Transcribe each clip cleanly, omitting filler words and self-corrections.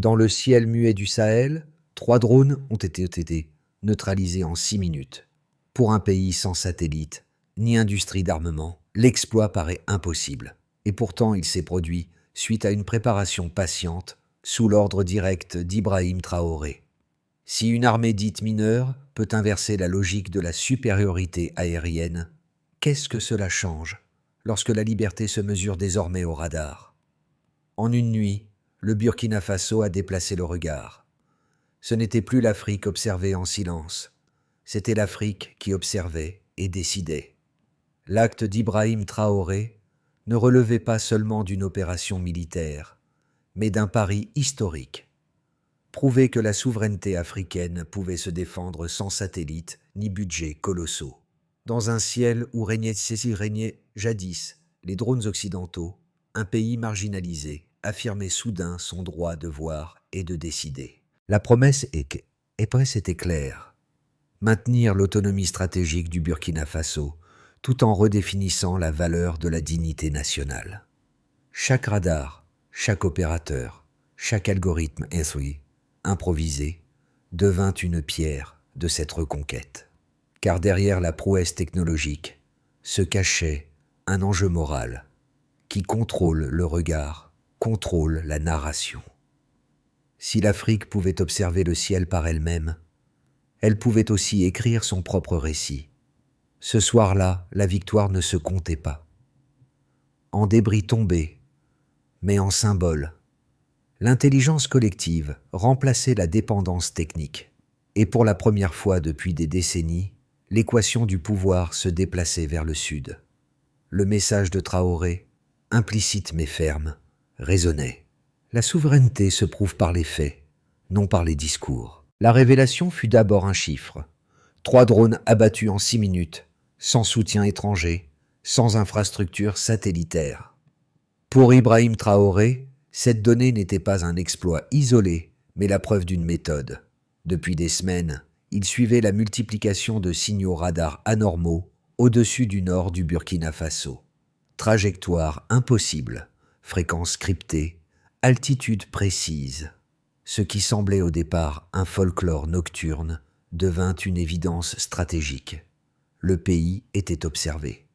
Dans le ciel muet du Sahel, 3 drones ont été neutralisés en 6 minutes. Pour un pays sans satellite, ni industrie d'armement, l'exploit paraît impossible. Et pourtant, il s'est produit suite à une préparation patiente sous l'ordre direct d'Ibrahim Traoré. Si une armée dite mineure peut inverser la logique de la supériorité aérienne, qu'est-ce que cela change lorsque la liberté se mesure désormais au radar? En une nuit, le Burkina Faso a déplacé le regard. Ce n'était plus l'Afrique observée en silence, c'était l'Afrique qui observait et décidait. L'acte d'Ibrahim Traoré ne relevait pas seulement d'une opération militaire, mais d'un pari historique. Prouver que la souveraineté africaine pouvait se défendre sans satellite ni budget colossaux. Dans un ciel où régnaient jadis les drones occidentaux, un pays marginalisé affirmait soudain son droit de voir et de décider. La promesse était claire. Maintenir l'autonomie stratégique du Burkina Faso, tout en redéfinissant la valeur de la dignité nationale. Chaque radar, chaque opérateur, chaque algorithme improvisé, devint une pierre de cette reconquête. Car derrière la prouesse technologique se cachait un enjeu moral qui contrôle le regard, contrôle la narration. Si l'Afrique pouvait observer le ciel par elle-même, elle pouvait aussi écrire son propre récit. Ce soir-là, la victoire ne se comptait pas. En débris tombés, mais en symbole, l'intelligence collective remplaçait la dépendance technique. Et pour la première fois depuis des décennies, l'équation du pouvoir se déplaçait vers le sud. Le message de Traoré, implicite mais ferme, résonnait. La souveraineté se prouve par les faits, non par les discours. La révélation fut d'abord un chiffre. 3 drones abattus en 6 minutes, sans soutien étranger, sans infrastructure satellitaire. Pour Ibrahim Traoré, cette donnée n'était pas un exploit isolé, mais la preuve d'une méthode. Depuis des semaines, il suivait la multiplication de signaux radars anormaux au-dessus du nord du Burkina Faso. Trajectoire impossible, fréquence cryptée, altitude précise. Ce qui semblait au départ un folklore nocturne devint une évidence stratégique. Le pays était observé.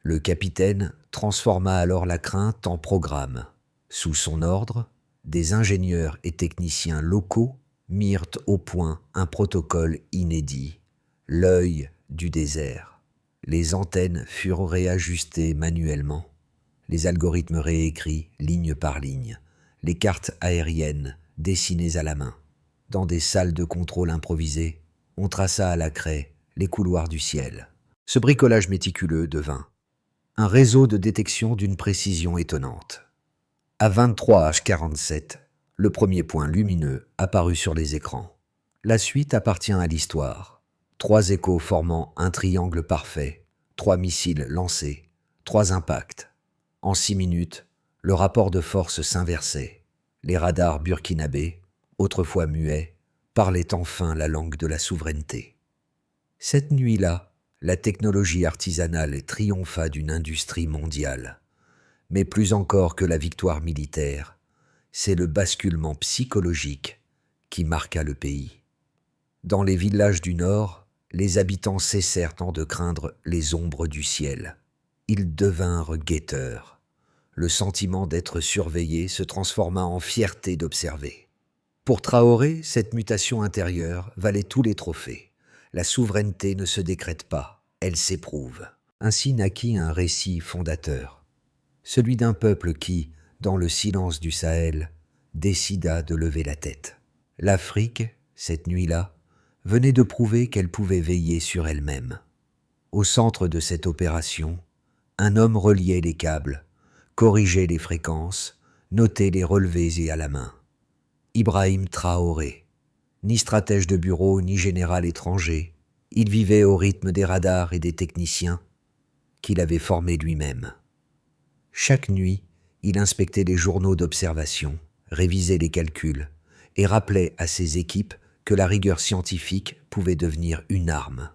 Le capitaine transforma alors la crainte en programme. Sous son ordre, des ingénieurs et techniciens locaux mirent au point un protocole inédit, l'œil du désert. Les antennes furent réajustées manuellement, les algorithmes réécrits ligne par ligne, les cartes aériennes dessinées à la main. Dans des salles de contrôle improvisées, on traça à la craie les couloirs du ciel. Ce bricolage méticuleux devint un réseau de détection d'une précision étonnante. À 23h47, le premier point lumineux apparut sur les écrans. La suite appartient à l'histoire. 3 échos formant un triangle parfait, 3 missiles lancés, 3 impacts. En 6 minutes, le rapport de force s'inversait. Les radars burkinabés, autrefois muets, parlaient enfin la langue de la souveraineté. Cette nuit-là, la technologie artisanale triompha d'une industrie mondiale. Mais plus encore que la victoire militaire, c'est le basculement psychologique qui marqua le pays. Dans les villages du Nord, les habitants cessèrent de craindre les ombres du ciel. Ils devinrent guetteurs. Le sentiment d'être surveillé se transforma en fierté d'observer. Pour Traoré, cette mutation intérieure valait tous les trophées. La souveraineté ne se décrète pas, elle s'éprouve. Ainsi naquit un récit fondateur. Celui d'un peuple qui, dans le silence du Sahel, décida de lever la tête. L'Afrique, cette nuit-là, venait de prouver qu'elle pouvait veiller sur elle-même. Au centre de cette opération, un homme reliait les câbles, corrigeait les fréquences, notait les relevés et à la main. Ibrahim Traoré, ni stratège de bureau ni général étranger, il vivait au rythme des radars et des techniciens qu'il avait formés lui-même. Chaque nuit, il inspectait les journaux d'observation, révisait les calculs et rappelait à ses équipes que la rigueur scientifique pouvait devenir une arme.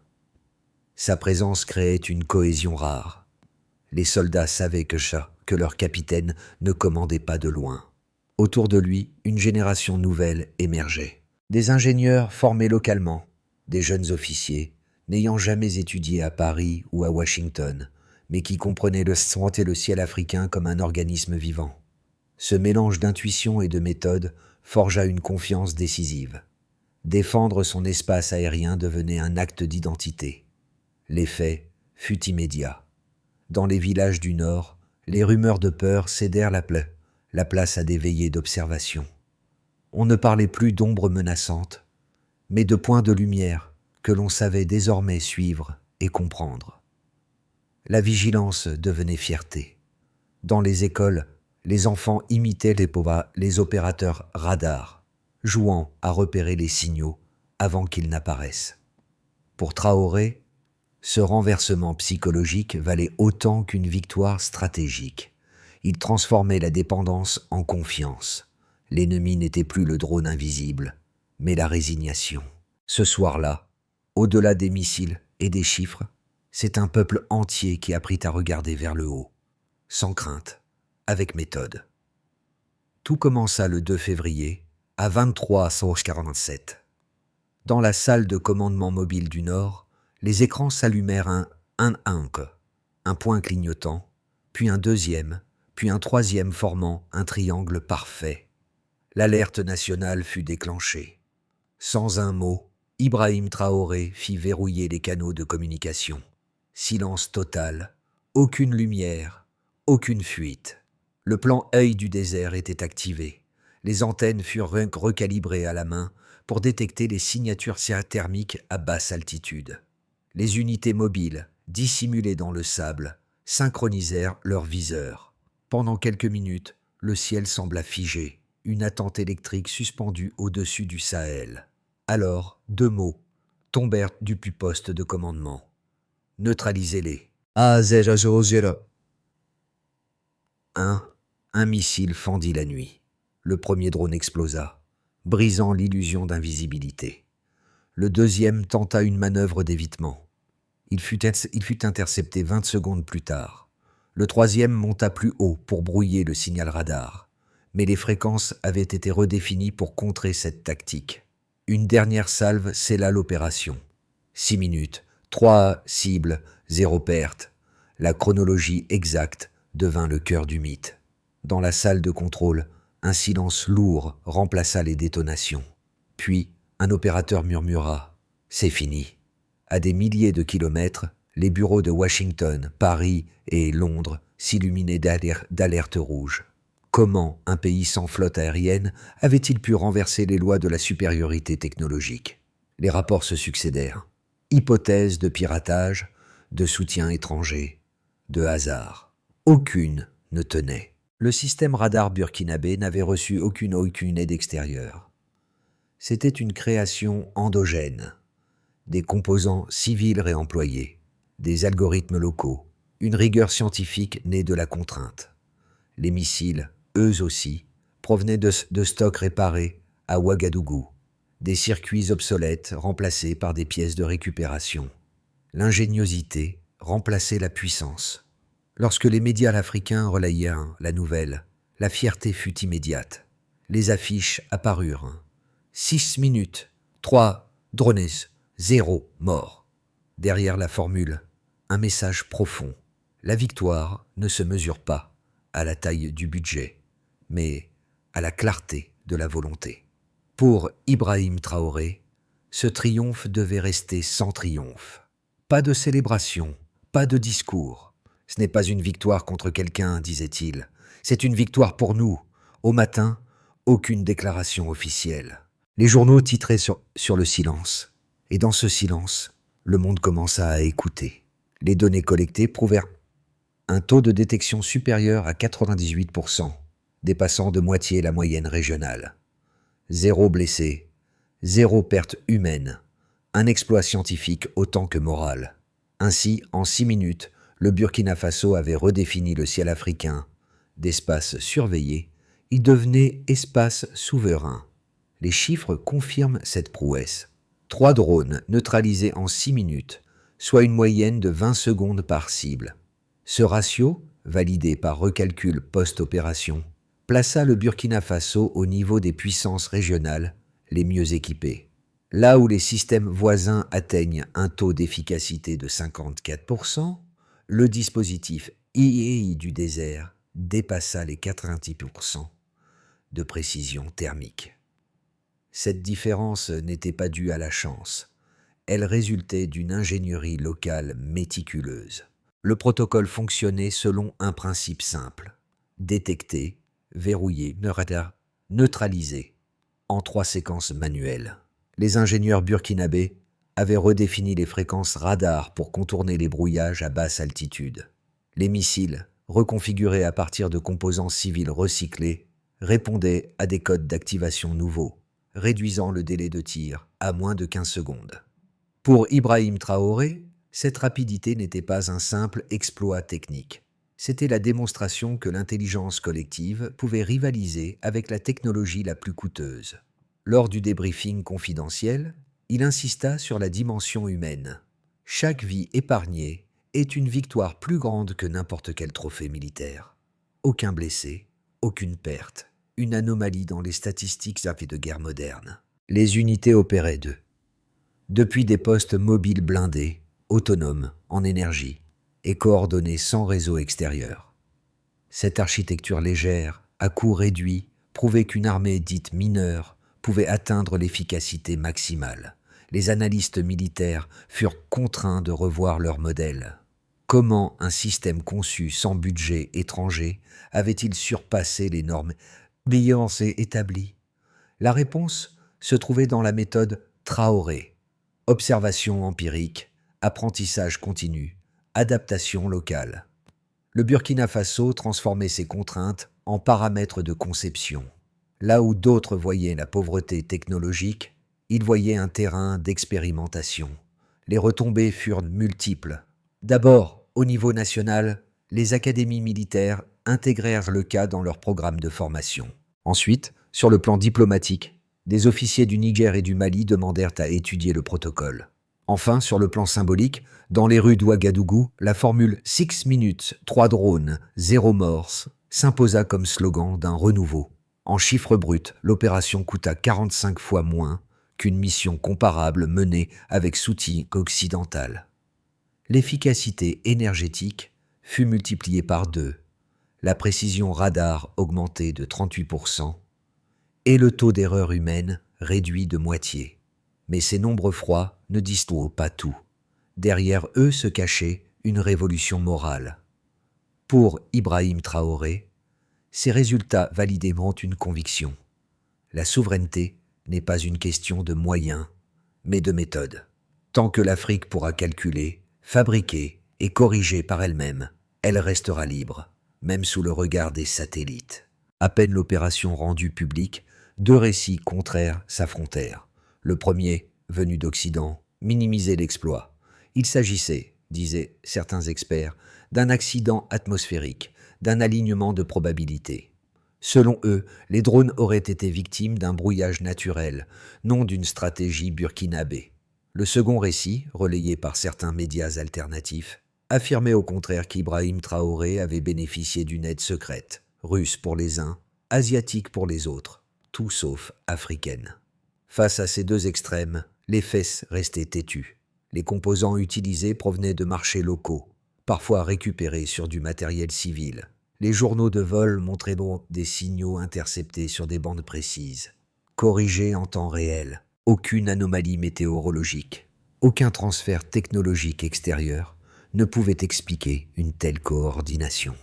Sa présence créait une cohésion rare. Les soldats savaient que leur capitaine ne commandait pas de loin. Autour de lui, une génération nouvelle émergeait. Des ingénieurs formés localement, des jeunes officiers, n'ayant jamais étudié à Paris ou à Washington, mais qui sentaient le ciel africain comme un organisme vivant. Ce mélange d'intuition et de méthode forgea une confiance décisive. Défendre son espace aérien devenait un acte d'identité. L'effet fut immédiat. Dans les villages du Nord, les rumeurs de peur cédèrent la place à des veillées d'observation. On ne parlait plus d'ombres menaçantes, mais de points de lumière que l'on savait désormais suivre et comprendre. La vigilance devenait fierté. Dans les écoles, les enfants imitaient les opérateurs radars, jouant à repérer les signaux avant qu'ils n'apparaissent. Pour Traoré, ce renversement psychologique valait autant qu'une victoire stratégique. Il transformait la dépendance en confiance. L'ennemi n'était plus le drone invisible, mais la résignation. Ce soir-là, au-delà des missiles et des chiffres, c'est un peuple entier qui apprit à regarder vers le haut, sans crainte, avec méthode. Tout commença le 2 février, à 23h47. Dans la salle de commandement mobile du Nord, les écrans s'allumèrent un point clignotant, puis un deuxième, puis un troisième formant un triangle parfait. L'alerte nationale fut déclenchée. Sans un mot, Ibrahim Traoré fit verrouiller les canaux de communication. Silence total, aucune lumière, aucune fuite. Le plan œil du désert était activé. Les antennes furent recalibrées à la main pour détecter les signatures thermiques à basse altitude. Les unités mobiles, dissimulées dans le sable, synchronisèrent leurs viseurs. Pendant quelques minutes, le ciel sembla figé, une attente électrique suspendue au-dessus du Sahel. Alors, 2 mots tombèrent du plus poste de commandement. Neutralisez-les. Un missile fendit la nuit. Le premier drone explosa, brisant l'illusion d'invisibilité. Le deuxième tenta une manœuvre d'évitement. Il fut intercepté 20 secondes plus tard. Le troisième monta plus haut pour brouiller le signal radar. Mais les fréquences avaient été redéfinies pour contrer cette tactique. Une dernière salve scella l'opération. 6 minutes, 3 cibles, 0 perte. La chronologie exacte devint le cœur du mythe. Dans la salle de contrôle, un silence lourd remplaça les détonations. Puis, un opérateur murmura « C'est fini ». À des milliers de kilomètres, les bureaux de Washington, Paris et Londres s'illuminaient d'alertes rouges. Comment un pays sans flotte aérienne avait-il pu renverser les lois de la supériorité technologique? Les rapports se succédèrent. Hypothèses de piratage, de soutien étranger, de hasard. Aucune ne tenait. Le système radar burkinabé n'avait reçu aucune aide extérieure. C'était une création endogène. Des composants civils réemployés, des algorithmes locaux, une rigueur scientifique née de la contrainte. Les missiles, eux aussi, provenaient de stocks réparés à Ouagadougou, des circuits obsolètes remplacés par des pièces de récupération. L'ingéniosité remplaçait la puissance. Lorsque les médias africains relayèrent la nouvelle, la fierté fut immédiate. Les affiches apparurent. 6 minutes, 3 drones, 0 mort. Derrière la formule, un message profond. La victoire ne se mesure pas à la taille du budget, mais à la clarté de la volonté. Pour Ibrahim Traoré, ce triomphe devait rester sans triomphe. Pas de célébration, pas de discours. Ce n'est pas une victoire contre quelqu'un, disait-il. C'est une victoire pour nous. Au matin, aucune déclaration officielle. Les journaux titraient sur le silence. Et dans ce silence, le monde commença à écouter. Les données collectées prouvèrent un taux de détection supérieur à 98%, dépassant de moitié la moyenne régionale. 0 blessé, 0 perte humaine, un exploit scientifique autant que moral. Ainsi, en 6 minutes, le Burkina Faso avait redéfini le ciel africain. D'espace surveillé, il devenait espace souverain. Les chiffres confirment cette prouesse. 3 drones neutralisés en 6 minutes, soit une moyenne de 20 secondes par cible. Ce ratio, validé par recalcul post-opération, plaça le Burkina Faso au niveau des puissances régionales les mieux équipées. Là où les systèmes voisins atteignent un taux d'efficacité de 54%, le dispositif IEI du désert dépassa les 90% de précision thermique. Cette différence n'était pas due à la chance. Elle résultait d'une ingénierie locale méticuleuse. Le protocole fonctionnait selon un principe simple: détecter, verrouiller, neutraliser, en 3 séquences manuelles. Les ingénieurs burkinabés avaient redéfini les fréquences radar pour contourner les brouillages à basse altitude. Les missiles, reconfigurés à partir de composants civils recyclés, répondaient à des codes d'activation nouveaux, réduisant le délai de tir à moins de 15 secondes. Pour Ibrahim Traoré, cette rapidité n'était pas un simple exploit technique. C'était la démonstration que l'intelligence collective pouvait rivaliser avec la technologie la plus coûteuse. Lors du débriefing confidentiel, il insista sur la dimension humaine. Chaque vie épargnée est une victoire plus grande que n'importe quel trophée militaire. Aucun blessé, aucune perte, une anomalie dans les statistiques de guerre moderne. Les unités opéraient depuis des postes mobiles blindés, autonomes, en énergie, et coordonnés sans réseau extérieur. Cette architecture légère, à coût réduit, prouvait qu'une armée dite mineure pouvait atteindre l'efficacité maximale. Les analystes militaires furent contraints de revoir leur modèle. Comment un système conçu sans budget étranger avait-il surpassé les normes établies? La réponse se trouvait dans la méthode Traoré. Observation empirique, apprentissage continu, adaptation locale. Le Burkina Faso transformait ses contraintes en paramètres de conception. Là où d'autres voyaient la pauvreté technologique, ils voyaient un terrain d'expérimentation. Les retombées furent multiples. D'abord, au niveau national, les académies militaires intégrèrent le cas dans leur programme de formation. Ensuite, sur le plan diplomatique, des officiers du Niger et du Mali demandèrent à étudier le protocole. Enfin, sur le plan symbolique, dans les rues d'Ouagadougou, la formule 6 minutes, 3 drones, 0 morts s'imposa comme slogan d'un renouveau. En chiffres bruts, l'opération coûta 45 fois moins qu'une mission comparable menée avec soutien occidental. L'efficacité énergétique fut multipliée par 2, la précision radar augmentée de 38%, et le taux d'erreur humaine réduit de moitié. Mais ces nombres froids ne disent pas tout. Derrière eux se cachait une révolution morale. Pour Ibrahim Traoré, ces résultats valideront une conviction. La souveraineté n'est pas une question de moyens, mais de méthode. Tant que l'Afrique pourra calculer, fabriquer et corriger par elle-même, elle restera libre, même sous le regard des satellites. À peine l'opération rendue publique, 2 récits contraires s'affrontèrent. Le premier, venu d'Occident, minimisait l'exploit. Il s'agissait, disaient certains experts, d'un accident atmosphérique, d'un alignement de probabilités. Selon eux, les drones auraient été victimes d'un brouillage naturel, non d'une stratégie burkinabé. Le second récit, relayé par certains médias alternatifs, affirmait au contraire qu'Ibrahim Traoré avait bénéficié d'une aide secrète, russe pour les uns, asiatique pour les autres, tout sauf africaine. Face à ces 2 extrêmes, les faits restaient têtus. Les composants utilisés provenaient de marchés locaux, parfois récupérés sur du matériel civil. Les journaux de vol montraient donc des signaux interceptés sur des bandes précises, corrigés en temps réel. Aucune anomalie météorologique, aucun transfert technologique extérieur ne pouvait expliquer une telle coordination.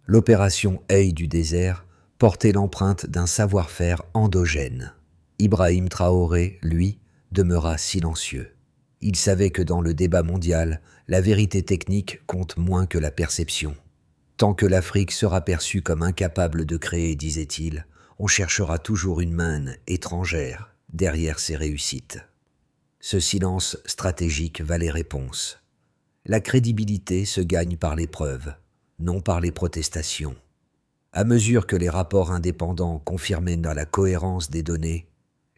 L'opération Œil du désert portait l'empreinte d'un savoir-faire endogène. Ibrahim Traoré, lui, demeura silencieux. Il savait que dans le débat mondial, la vérité technique compte moins que la perception. Tant que l'Afrique sera perçue comme incapable de créer, disait-il, on cherchera toujours une main étrangère derrière ses réussites. Ce silence stratégique valait réponse. La crédibilité se gagne par les preuves, non par les protestations. À mesure que les rapports indépendants confirmaient la cohérence des données,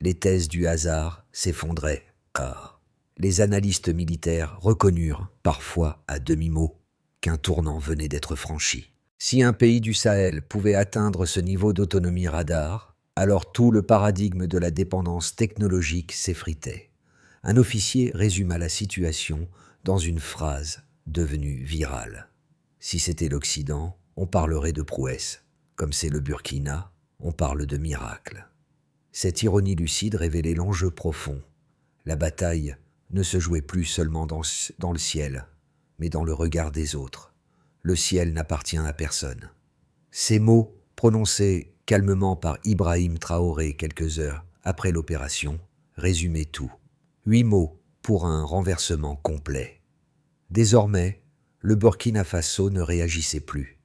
les thèses du hasard s'effondraient, car les analystes militaires reconnurent, parfois à demi-mot, qu'un tournant venait d'être franchi. Si un pays du Sahel pouvait atteindre ce niveau d'autonomie radar, alors tout le paradigme de la dépendance technologique s'effritait. Un officier résuma la situation dans une phrase devenue virale. Si c'était l'Occident, on parlerait de prouesse. Comme c'est le Burkina, on parle de miracle. Cette ironie lucide révélait l'enjeu profond. La bataille ne se jouait plus seulement dans le ciel, mais dans le regard des autres. Le ciel n'appartient à personne. Ces mots, prononcés calmement par Ibrahim Traoré quelques heures après l'opération, résumaient tout. 8 mots pour un renversement complet. Désormais, le Burkina Faso ne réagissait plus.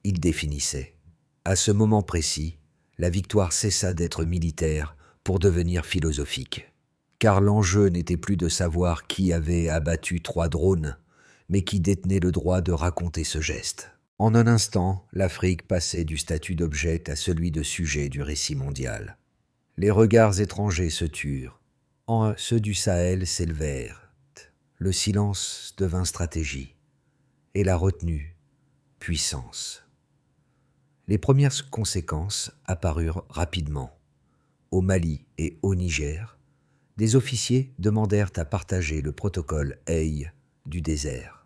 Il définissait. À ce moment précis, la victoire cessa d'être militaire pour devenir philosophique. Car l'enjeu n'était plus de savoir qui avait abattu 3 drones, mais qui détenait le droit de raconter ce geste. En un instant, l'Afrique passait du statut d'objet à celui de sujet du récit mondial. Les regards étrangers se turent. Ceux du Sahel s'élevèrent. Le silence devint stratégie, et la retenue, puissance. Les premières conséquences apparurent rapidement. Au Mali et au Niger, des officiers demandèrent à partager le protocole EI du désert.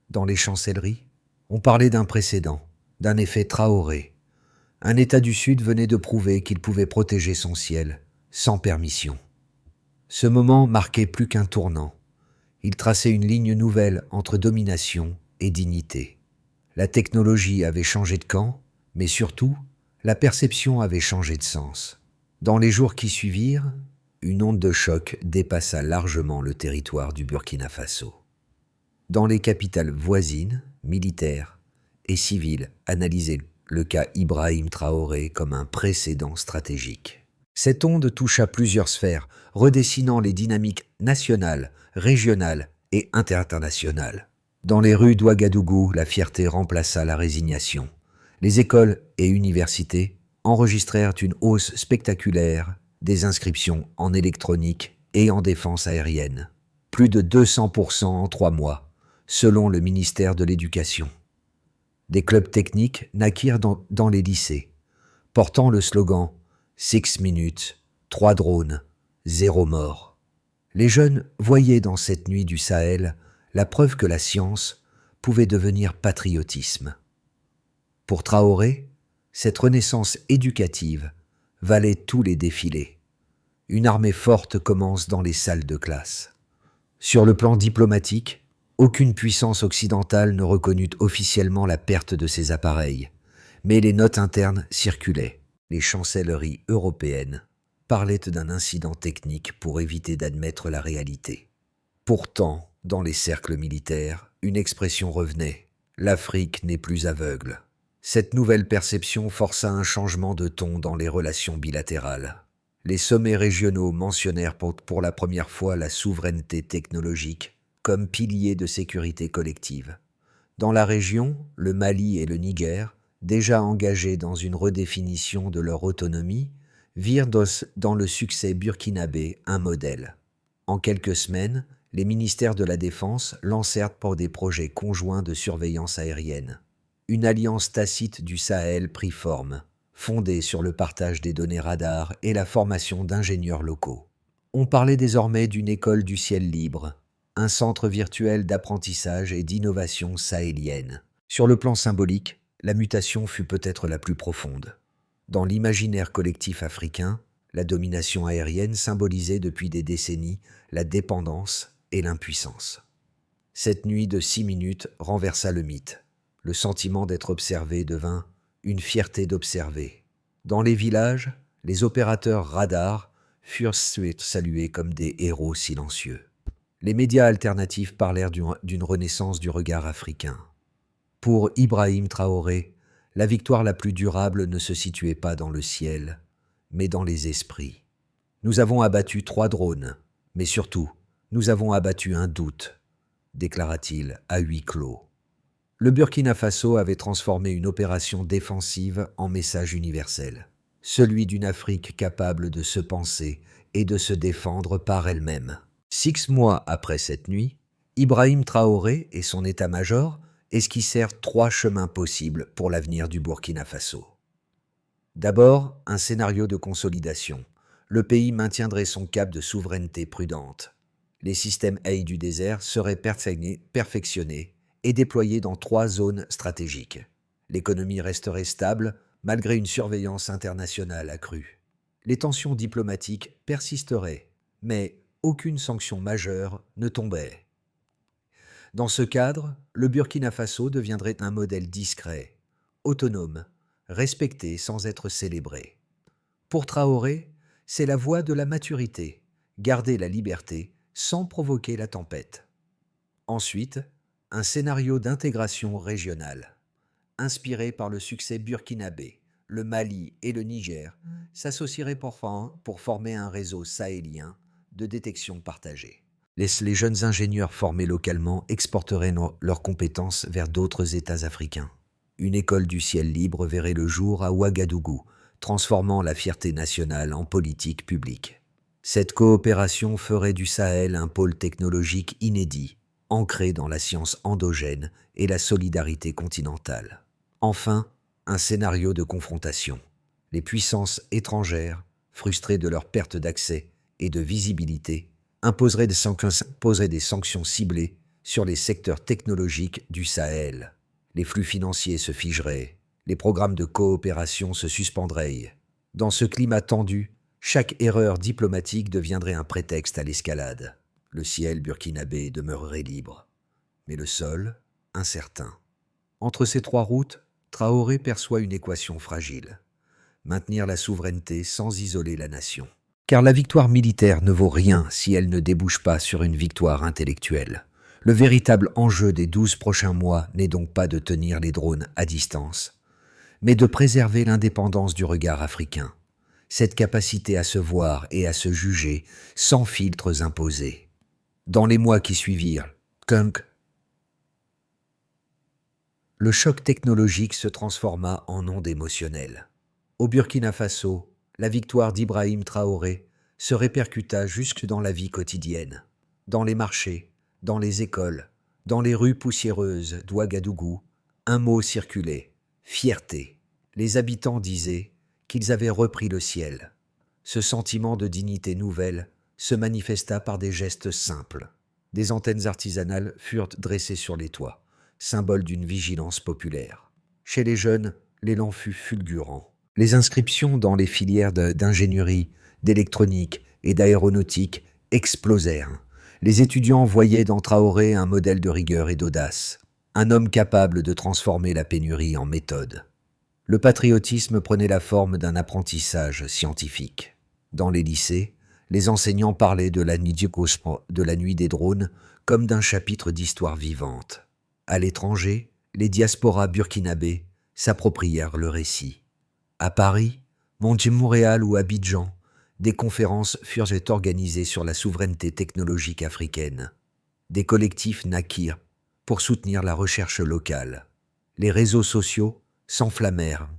Dans les chancelleries, on parlait d'un précédent, d'un effet Traoré. Un État du Sud venait de prouver qu'il pouvait protéger son ciel sans permission. Ce moment marquait plus qu'un tournant. Il traçait une ligne nouvelle entre domination et dignité. La technologie avait changé de camp, mais surtout, la perception avait changé de sens. Dans les jours qui suivirent, une onde de choc dépassa largement le territoire du Burkina Faso. Dans les capitales voisines, militaires et civiles analysaient le cas Ibrahim Traoré comme un précédent stratégique. Cette onde toucha plusieurs sphères, redessinant les dynamiques nationales, régionales et internationales. Dans les rues d'Ouagadougou, la fierté remplaça la résignation. Les écoles et universités enregistrèrent une hausse spectaculaire des inscriptions en électronique et en défense aérienne. Plus de 200% en 3 mois, selon le ministère de l'Éducation. Des clubs techniques naquirent dans les lycées, portant le slogan « 6 minutes, 3 drones, 0 mort ». Les jeunes voyaient dans cette nuit du Sahel la preuve que la science pouvait devenir patriotisme. Pour Traoré, cette renaissance éducative valait tous les défilés. Une armée forte commence dans les salles de classe. Sur le plan diplomatique, aucune puissance occidentale ne reconnut officiellement la perte de ces appareils, mais les notes internes circulaient. Les chancelleries européennes parlaient d'un incident technique pour éviter d'admettre la réalité. Pourtant, dans les cercles militaires, une expression revenait « L'Afrique n'est plus aveugle ». Cette nouvelle perception força un changement de ton dans les relations bilatérales. Les sommets régionaux mentionnèrent pour la première fois la souveraineté technologique comme pilier de sécurité collective. Dans la région, le Mali et le Niger, déjà engagés dans une redéfinition de leur autonomie, virent dans le succès burkinabé un modèle. En quelques semaines, les ministères de la Défense lancèrent pour des projets conjoints de surveillance aérienne. Une alliance tacite du Sahel prit forme, fondée sur le partage des données radars et la formation d'ingénieurs locaux. On parlait désormais d'une école du ciel libre, un centre virtuel d'apprentissage et d'innovation sahélienne. Sur le plan symbolique, la mutation fut peut-être la plus profonde. Dans l'imaginaire collectif africain, la domination aérienne symbolisait depuis des décennies la dépendance et l'impuissance. Cette nuit de 6 minutes renversa le mythe. Le sentiment d'être observé devint une fierté d'observer. Dans les villages, les opérateurs radars furent salués comme des héros silencieux. Les médias alternatifs parlèrent d'une renaissance du regard africain. Pour Ibrahim Traoré, la victoire la plus durable ne se situait pas dans le ciel, mais dans les esprits. Nous avons abattu 3 drones, mais surtout, nous avons abattu un doute, déclara-t-il à huis clos. Le Burkina Faso avait transformé une opération défensive en message universel, celui d'une Afrique capable de se penser et de se défendre par elle-même. 6 mois après cette nuit, Ibrahim Traoré et son état-major esquissèrent 3 chemins possibles pour l'avenir du Burkina Faso. D'abord, un scénario de consolidation. Le pays maintiendrait son cap de souveraineté prudente. Les systèmes AI du désert seraient perfectionnés et déployés dans 3 zones stratégiques. L'économie resterait stable malgré une surveillance internationale accrue. Les tensions diplomatiques persisteraient, mais aucune sanction majeure ne tombait. Dans ce cadre, le Burkina Faso deviendrait un modèle discret, autonome, respecté sans être célébré. Pour Traoré, c'est la voie de la maturité, garder la liberté sans provoquer la tempête. Ensuite, un scénario d'intégration régionale. Inspiré par le succès burkinabé, le Mali et le Niger s'associeraient pour former un réseau sahélien de détection partagée. Les jeunes ingénieurs formés localement exporteraient leurs compétences vers d'autres États africains. Une école du ciel libre verrait le jour à Ouagadougou, transformant la fierté nationale en politique publique. Cette coopération ferait du Sahel un pôle technologique inédit, ancré dans la science endogène et la solidarité continentale. Enfin, un scénario de confrontation. Les puissances étrangères, frustrées de leur perte d'accès et de visibilité, imposeraient des sanctions ciblées sur les secteurs technologiques du Sahel. Les flux financiers se figeraient, les programmes de coopération se suspendraient. Dans ce climat tendu, chaque erreur diplomatique deviendrait un prétexte à l'escalade. Le ciel burkinabé demeurerait libre, mais le sol, incertain. Entre ces 3 routes, Traoré perçoit une équation fragile. Maintenir la souveraineté sans isoler la nation. Car la victoire militaire ne vaut rien si elle ne débouche pas sur une victoire intellectuelle. Le véritable enjeu des 12 prochains mois n'est donc pas de tenir les drones à distance, mais de préserver l'indépendance du regard africain, cette capacité à se voir et à se juger sans filtres imposés. Dans les mois qui suivirent, le choc technologique se transforma en onde émotionnelle. Au Burkina Faso, la victoire d'Ibrahim Traoré se répercuta jusque dans la vie quotidienne, dans les marchés, dans les écoles, dans les rues poussiéreuses d'Ouagadougou. Un mot circulait, fierté. Les habitants disaient qu'ils avaient repris le ciel. Ce sentiment de dignité nouvelle se manifesta par des gestes simples. Des antennes artisanales furent dressées sur les toits, symbole d'une vigilance populaire. Chez les jeunes, l'élan fut fulgurant. Les inscriptions dans les filières d'ingénierie, d'électronique et d'aéronautique explosèrent. Les étudiants voyaient dans Traoré un modèle de rigueur et d'audace, un homme capable de transformer la pénurie en méthode. Le patriotisme prenait la forme d'un apprentissage scientifique. Dans les lycées, les enseignants parlaient de la nuit des drones comme d'un chapitre d'histoire vivante. À l'étranger, les diasporas burkinabés s'approprièrent le récit. À Paris, Montréal ou Abidjan, des conférences furent organisées sur la souveraineté technologique africaine. Des collectifs naquirent pour soutenir la recherche locale. Les réseaux sociaux s'enflammèrent.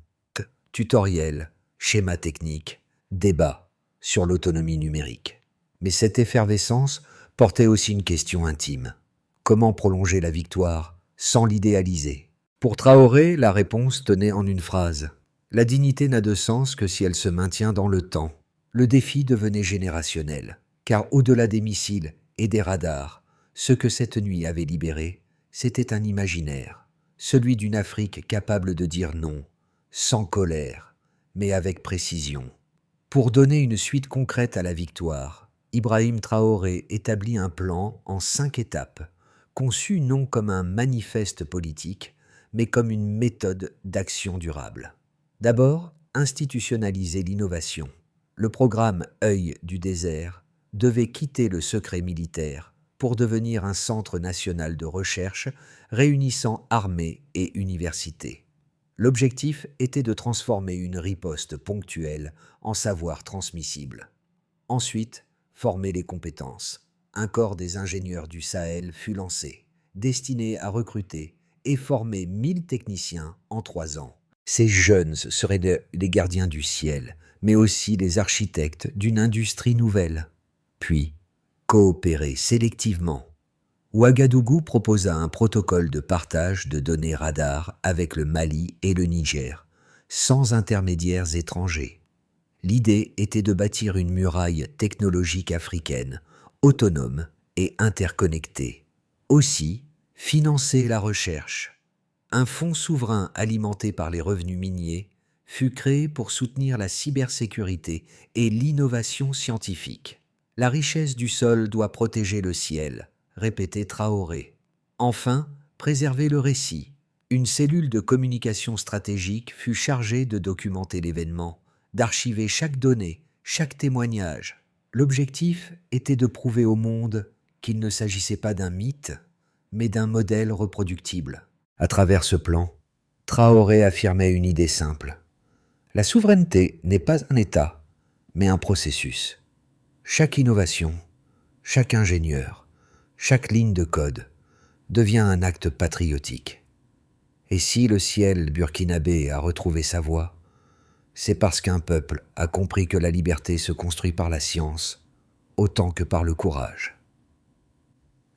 Tutoriels, schémas techniques, débats sur l'autonomie numérique. Mais cette effervescence portait aussi une question intime. Comment prolonger la victoire sans l'idéaliser? Pour Traoré, la réponse tenait en une phrase. La dignité n'a de sens que si elle se maintient dans le temps. Le défi devenait générationnel, car au-delà des missiles et des radars, ce que cette nuit avait libéré, c'était un imaginaire, celui d'une Afrique capable de dire non, sans colère, mais avec précision. Pour donner une suite concrète à la victoire, Ibrahim Traoré établit un plan en 5 étapes, conçu non comme un manifeste politique, mais comme une méthode d'action durable. D'abord, institutionnaliser l'innovation. Le programme œil du désert devait quitter le secret militaire pour devenir un centre national de recherche réunissant armées et universités. L'objectif était de transformer une riposte ponctuelle en savoir transmissible. Ensuite, former les compétences. Un corps des ingénieurs du Sahel fut lancé, destiné à recruter et former 1000 techniciens en 3 ans. Ces jeunes seraient les gardiens du ciel, mais aussi les architectes d'une industrie nouvelle. Puis, coopérer sélectivement. Ouagadougou proposa un protocole de partage de données radar avec le Mali et le Niger, sans intermédiaires étrangers. L'idée était de bâtir une muraille technologique africaine, autonome et interconnectée. Aussi, financer la recherche. Un fonds souverain alimenté par les revenus miniers fut créé pour soutenir la cybersécurité et l'innovation scientifique. La richesse du sol doit protéger le ciel, répétait Traoré. Enfin, préserver le récit. Une cellule de communication stratégique fut chargée de documenter l'événement, d'archiver chaque donnée, chaque témoignage. L'objectif était de prouver au monde qu'il ne s'agissait pas d'un mythe, mais d'un modèle reproductible. À travers ce plan, Traoré affirmait une idée simple. La souveraineté n'est pas un État, mais un processus. Chaque innovation, chaque ingénieur, chaque ligne de code devient un acte patriotique. Et si le ciel burkinabé a retrouvé sa voix, c'est parce qu'un peuple a compris que la liberté se construit par la science autant que par le courage.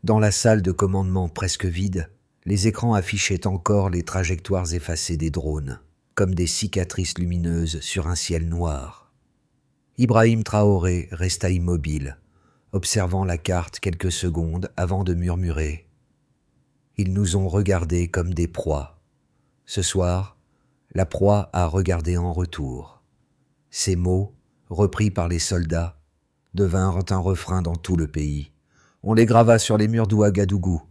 Dans la salle de commandement presque vide, les écrans affichaient encore les trajectoires effacées des drones, comme des cicatrices lumineuses sur un ciel noir. Ibrahim Traoré resta immobile, observant la carte quelques secondes avant de murmurer « Ils nous ont regardés comme des proies. Ce soir, la proie a regardé en retour. » Ces mots, repris par les soldats, devinrent un refrain dans tout le pays. On les grava sur les murs d'Ouagadougou,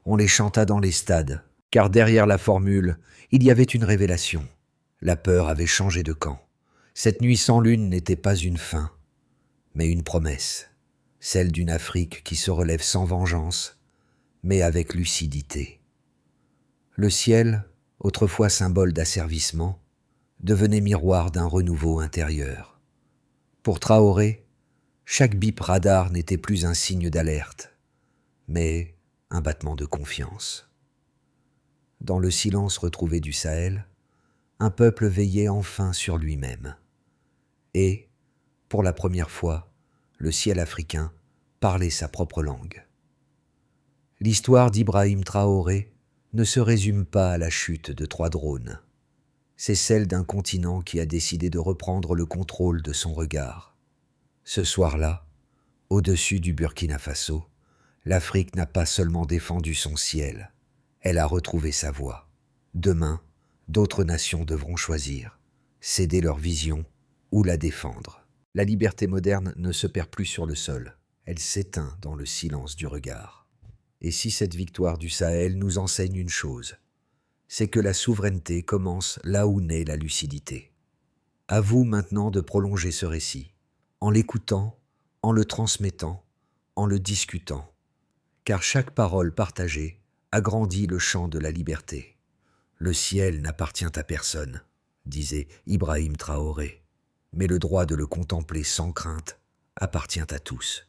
on les chanta dans les stades, car derrière la formule, il y avait une révélation. La peur avait changé de camp. Cette nuit sans lune n'était pas une fin, mais une promesse, celle d'une Afrique qui se relève sans vengeance, mais avec lucidité. Le ciel, autrefois symbole d'asservissement, devenait miroir d'un renouveau intérieur. Pour Traoré, chaque bip radar n'était plus un signe d'alerte, mais un battement de confiance. Dans le silence retrouvé du Sahel, un peuple veillait enfin sur lui-même. Et, pour la première fois, le ciel africain parlait sa propre langue. L'histoire d'Ibrahim Traoré ne se résume pas à la chute de 3 drones. C'est celle d'un continent qui a décidé de reprendre le contrôle de son regard. Ce soir-là, au-dessus du Burkina Faso, l'Afrique n'a pas seulement défendu son ciel, elle a retrouvé sa voix. Demain, d'autres nations devront choisir, céder leur vision ou la défendre. La liberté moderne ne se perd plus sur le sol, elle s'éteint dans le silence du regard. Et si cette victoire du Sahel nous enseigne une chose, c'est que la souveraineté commence là où naît la lucidité. À vous maintenant de prolonger ce récit, en l'écoutant, en le transmettant, en le discutant, car chaque parole partagée agrandit le champ de la liberté. Le ciel n'appartient à personne, disait Ibrahim Traoré, mais le droit de le contempler sans crainte appartient à tous.